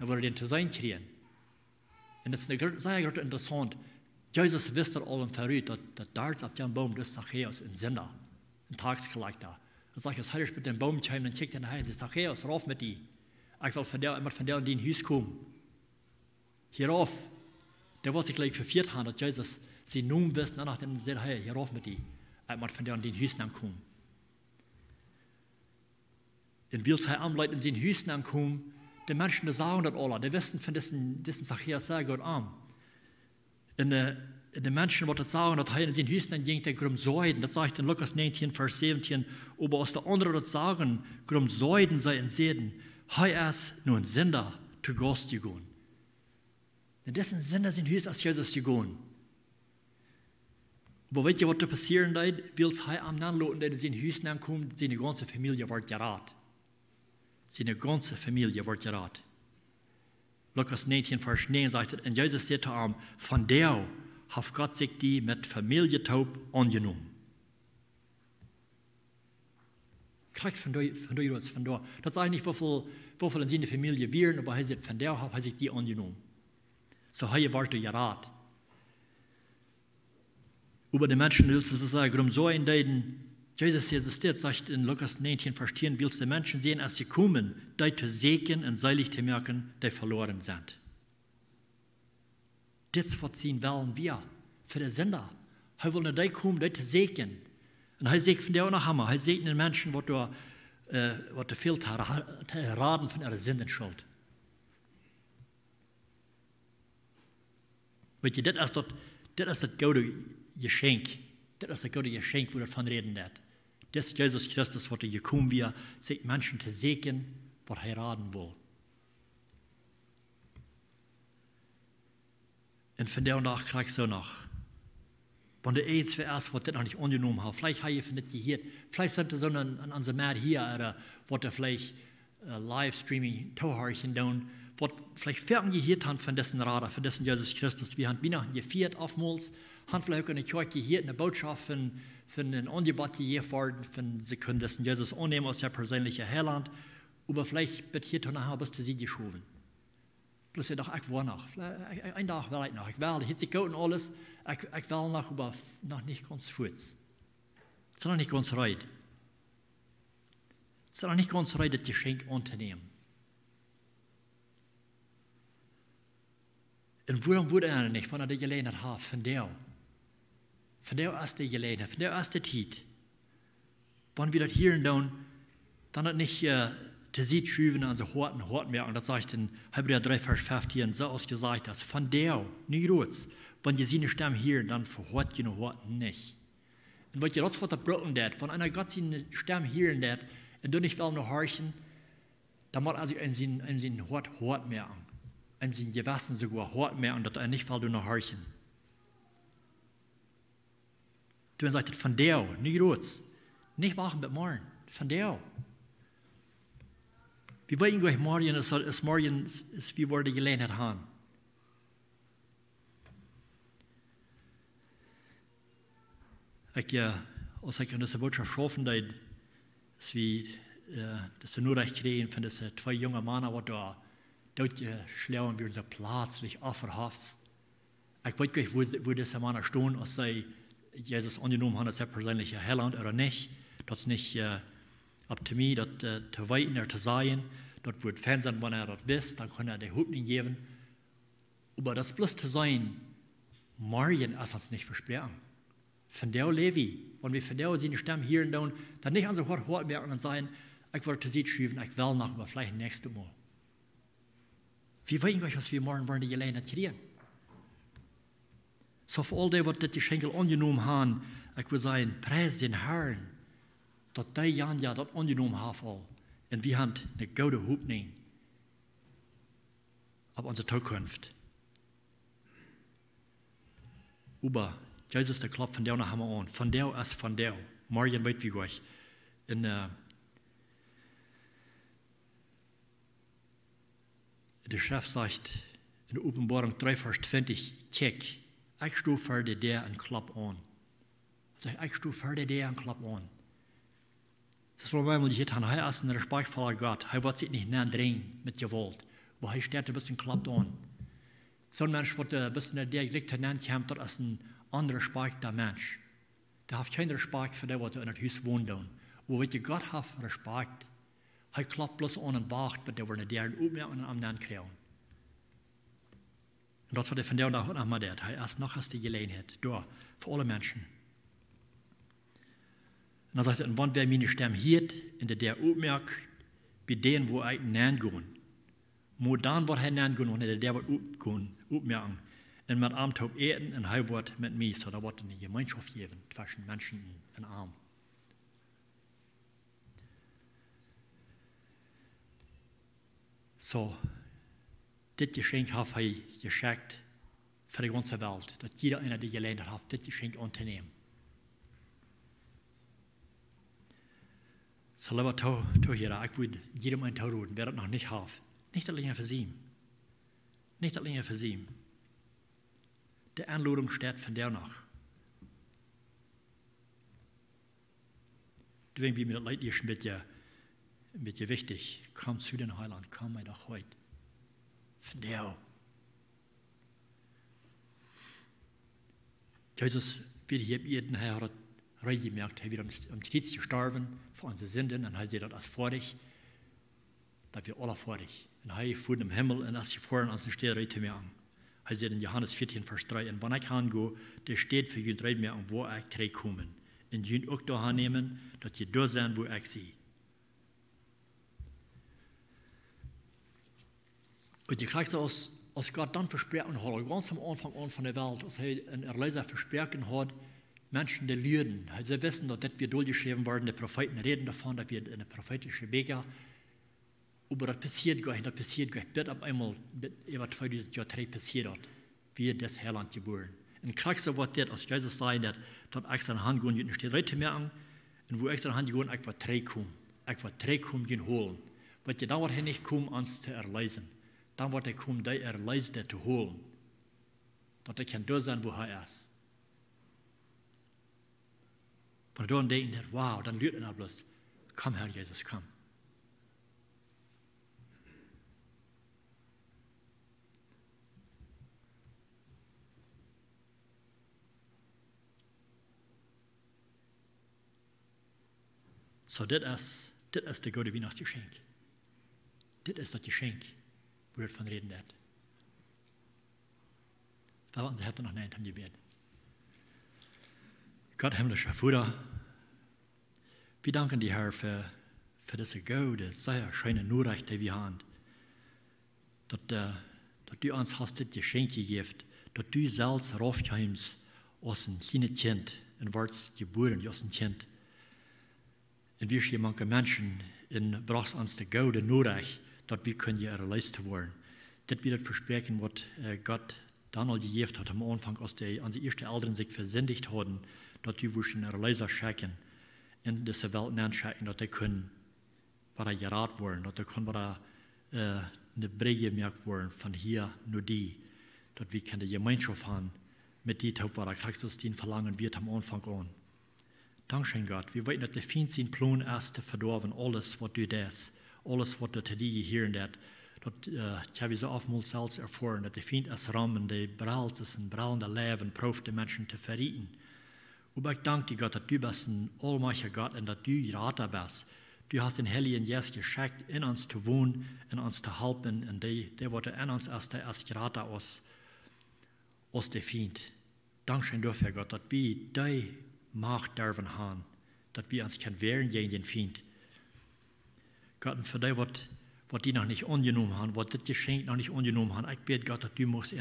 Speaker 1: dann würde er den zu sein kriegen. Und das ist sehr interessant. Jesus wusste allem verrückt, dass dort auf dem Baum des Zachäus ein Sünder, ein Tagsgleich da. Dann sagt er, als mit dem Baum kommt, dann checkt er nach Hause, Zachäus, rauf mit die. Ich will von der in den Haus kommen. Hierauf, der was ich gleich verführt habe, dass Jesus sie nun wusste, danach dann sagt er, hierauf mit die. Ich will von der in den Haus kommen. Und will er am Leuten in den Haus kommen, die Menschen, die sagen das alle, die wissen von diesen Zachäus sehr gut an. In den Menschen, die das sagen, dass er in den Hüsten ging, der grum Säuden, das sagt in Lukas 19, Vers 17, aber aus der anderen das sagen, grum Säuden sei in Säden, er ist nur ein Sünder zu Gast gegangen. Denn dessen Sünder sind höchst als Jesus gegangen. Aber weißt du, was da passieren wird? Will es am Nanloten, der in den Hüsten ankommt, seine ganze Familie wird gerat. Seine ganze Familie wird gerat. Lukas 19, Vers 9 sagt, und Jesus sagte ihm, von der hat Gott sich die mit Familie taub angenommen. Kriegt von da. Das sagt nicht, wie viel in seiner Familie wären, aber er sagt, von der hat sich die angenommen. So er wird gerat. Über die Menschen willst du sagen, so in denen, Jesus sagt in Lukas 19, Vers 10, willst du Menschen sehen, als sie kommen, die zu segnen und selig zu merken, die verloren sind. Das was sie wollen wir für die Sünder. Er will nicht die kommen, die zu segnen. Und er sagt von der auch noch Hammer, er segnet den Menschen, was fehlt hat, raden von ihrer Sündenschuld. Weet je, das ist das gute Geschenk. Das ist das gute Geschenk, wo wir davon reden. Das ist Jesus Christus, was gekommen wir, sich Menschen zu segnen, was er raten will. Und von der und nach krieg ich so noch. Wenn der AIDS zuerst, was das noch nicht angenommen hat, vielleicht habe ich nicht gehört, vielleicht sind das so an unserem Markt hier, oder was da vielleicht Livestreaming Tauhörchen tun, was vielleicht fern gehört haben von dessen Radar, von dessen Jesus Christus. Wir haben Weihnachten gefeiert, oftmals, haben vielleicht auch in der Kirche gehört, eine Botschaft von einem Angebot gegeben worden, sie können dessen Jesus annehmen als der persönliche Heiland, aber vielleicht wird hier nachher bis zu sie geschoben. Bloß ja doch, ich war noch, ein Tag will ich noch, ich will, jetzt geht und alles, ich will noch, aber noch nicht ganz kurz. Es ist noch nicht ganz recht. Es ist noch nicht ganz recht, das Geschenk anzunehmen. Und warum wurde er nicht, wenn er die Gelegenheit hat, von der erste Gelegenheit, von der erste Zeit, wenn wir das hier tun, dann hat nicht zu sieht schüben an so Horten mehr, und das sagt in Hebräer 3, Vers 15, so ausgesagt, dass von der, nicht rutsch, wenn ihr seine Stimme hören, dann verhört ihr Horten nicht. Und wenn ihr das was verbrochen hat, wenn einer Gott seine Stimme hören hat, und du nicht will noch horchen, dann macht also sein Hort mehr an. Ihm sein Gewissen sogar Hort mehr an, dass er nicht will noch horchen. Du sagst, von der, nicht rutsch, nicht wachen mit morgen, von der. Wir wollen gleich morgen, wie wir die Gelegenheit haben. Als ich an dieser Botschaft schaffen, dass wir das nur recht kriegen von diesen zwei jungen Männern, die da durchgeschlagen werden, so plötzlich aufverhaftet. Ich weiß gleich, wo diese Männer stehen, als sie Jesus angenommen haben, als der persönliche Heiland oder nicht. Das ist nicht ab zu mir, das zu weiten, zu sein. Dort wird Fernsehen, wenn er das wisst, dann kann er die Hoffnung geben. Aber das bloß zu sein, morgen ist uns nicht versprochen. Von der Levi, wenn wir von der seine Stimme hören, dann nicht an so hart merken und sagen, ich werde zu sie schreiben, ich will noch, aber vielleicht nächstes Mal. Wir wissen nicht, was wir morgen wollen, die Gelegenheit kriegen. So für all die, die Geschenke angenommen haben, ich würde sagen, preis den Herrn, dass die Jan ja das angenommen haben. Und wir haben eine gute Hoffnung auf unsere Zukunft. Aber Jesus, der klopft von der nach Hammer an. Von der ist von der. Morgen weit wie euch. Der Chef sagt in der Offenbarung 3, Vers 20, kijk, ich stehe für der und klapp an. Ich stehe für der und klapp an. Das war einmal die getan. Er ist ein respektvoller Gott. Er wird sich nicht nähern mit Gewalt. Aber er steht ein bisschen klappt an. So ein Mensch, der ein bisschen der Glick hineinkommt, das ist ein anderer respektvoller Mensch. Der hat keinen Respekt für den, was in das Haus wohnt. Aber wenn Gott hat Respekt, er klappt bloß an und wacht, bis der wird der Aufmerksamkeit am Nahen kriegen. Und das war der von der und auch noch mal der. Er ist noch die Gelegenheit. Da, für alle Menschen. Und dann sagt er, wenn wer meine Stimme hört, in der aufmerkt, bei denen, wo ich nähen gehen. Mo dann wird er nähen gehen, und der wird aufmerken. Und mit Arm taub eten, und er wird mit mir, so da wird eine Gemeinschaft geben, zwischen Menschen und Arm. So, das Geschenk habe ich geschenkt für die ganze Welt, dass jeder einer die Gelegenheit hat, das Geschenk anzunehmen. So, lieber Tauhierer, ich würde jedem einen Tau reden, wer das noch nicht hat. Nicht allein für sie. Nicht allein für sie. Die Anladung steht von der noch. Deswegen wie mir das Leid ist mit dir wichtig. Komm zu den Heiland, komm mir doch heute. Von der. Jesus wird hier jeden Herr gemerkt, er wird am Kreuz gestorben für unsere Sünden, und er sieht das als vordig, dass wir alle vordig. Und er fuhr im Himmel, und als sie vorhin uns steht, redet mir an. Er sieht in Johannes 14, Vers 3, und wenn ich hingehe, der steht für jüd, redet mir an, wo ich terechtkommen. Und jüd auch da nehmen, dass ihr da sein, wo ich sie. Und je kriegst du als Gott dann versprechen hat, ganz am Anfang an von der Welt, als er einen Erlöser versprechen hat, Menschen, die leiden. Sie wissen, dass das wir durchgeschrieben werden, die Propheten reden davon, dass wir eine prophetische Wege, aber das passiert gar nicht, das auf einmal, über 2000 Jahre passiert hat, wie das Herrland geboren. Und kriegst du was das, als Jesus sagt, dass extra Hand gehen, nicht steht, redet mir an, und wo extra Hand gehen, ich war kommen, gehen holen. Weil je dauert nicht kommen, uns zu erleisen. Dann wird er kommen, der Erleiste zu holen. Dass er kann da sein, wo er ist. Wenn er dann denkt, wow, dann lügt er bloß, komm Herr Jesus, komm. So, das ist der gute Weihnachtsgeschenk. Das ist das Geschenk, wo wir davon reden wird. Weil unser Herz noch nicht haben gebeten. Gott, himmlischer Vater, wir danken dir, Herr, für diese gute, sehr schöne Nachricht, die wir haben. Dass du uns hast das Geschenk gegeben, dass du selbst raufkommst aus einem kleinen Kind, und wirst geboren aus einem Kind. Und wir sind manche Menschen, und brauchst uns die gute Nachricht, dass wir können ja erleist werden. Das wird das Versprechen, was Gott damals gegeben hat, am Anfang, als unsere ersten Eltern sich versündigt haben, dass die schon Erleiser schicken in diese Welt anschauen, dass die können was geraten werden, dass die können eine Brille gemerkt werden von hier nur die, dass wir keine Gemeinschaft haben mit dem, was Christus den verlangen wird am Anfang an. Dankeschön, Gott. Wir wissen, dass der Feind sein Plan ist, zu verdorben, alles, was du das, alles, was du zu dir hier und das habe ich so oftmals selbst erfahren, dass der Feind es rammen, der braucht es, ein brallender Leben, probt die Menschen zu verrieten. Aber ich danke dir, Gott, dass du bist ein allmächtiger Gott und dass du Rater bist. Du hast den Heiligen Geist geschickt, in uns zu wohnen, in uns zu helfen, und der wird in uns erst Rater aus der Feind. Dankeschön dafür, Gott, dass wir die Macht dürfen haben, dass wir uns wehren gegen den Feind. Gott, und für die, was die noch nicht angenommen haben, was das Geschenk noch nicht angenommen haben, ich bete Gott, dass du musst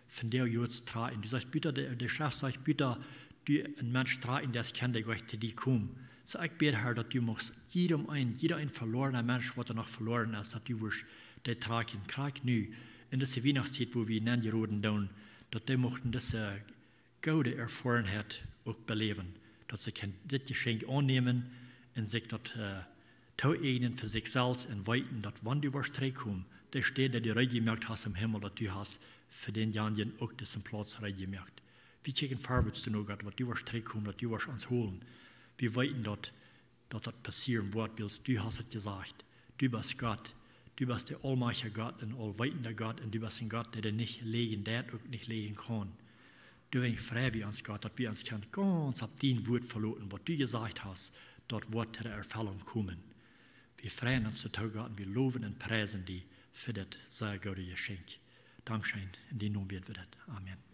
Speaker 1: von der jetzt tragen. Du sagst, bitte, der Chef sagt, bitte, du ein Mensch tragen, der kennt, der gleich zu dir kommt. So ich bete, Herr, dass du musst jeder ein verlorener Mensch, was noch verloren ist, dass du wirst, der tragen, krieg nu, in dieser Weihnachtszeit, wo wir nennen, die Roten down, dass die möchten diese gute Erfahrenheit auch beleben, dass sie das Geschenk annehmen und sich das eignen für sich selbst und weiten, dass wenn du wirst zurückkommen, da steht, dass du gemerkt hast im Himmel, dass du hast für den Jahren auch diesen Platz gemerkt. Wie checken vorwärts du noch, Gott, dass du wirst zurückkommen, dass du wirst uns holen. Wir weiten, dass das passieren wird, willst du hast es gesagt. Du bist Gott, du bist der allmächtige Gott, ein allweitender Gott, und du bist ein Gott, der nicht legen darf und nicht legen kann. Du bist frei wie uns, Gott, dass wir uns ganz ab dein Wort verloren, was du gesagt hast, dort wird der Erfüllung kommen. Wir freuen uns zu Gott und wir loben und preisen dich für das sehr gute Geschenk. Dankeschön, in den Namen wird wir das. Amen.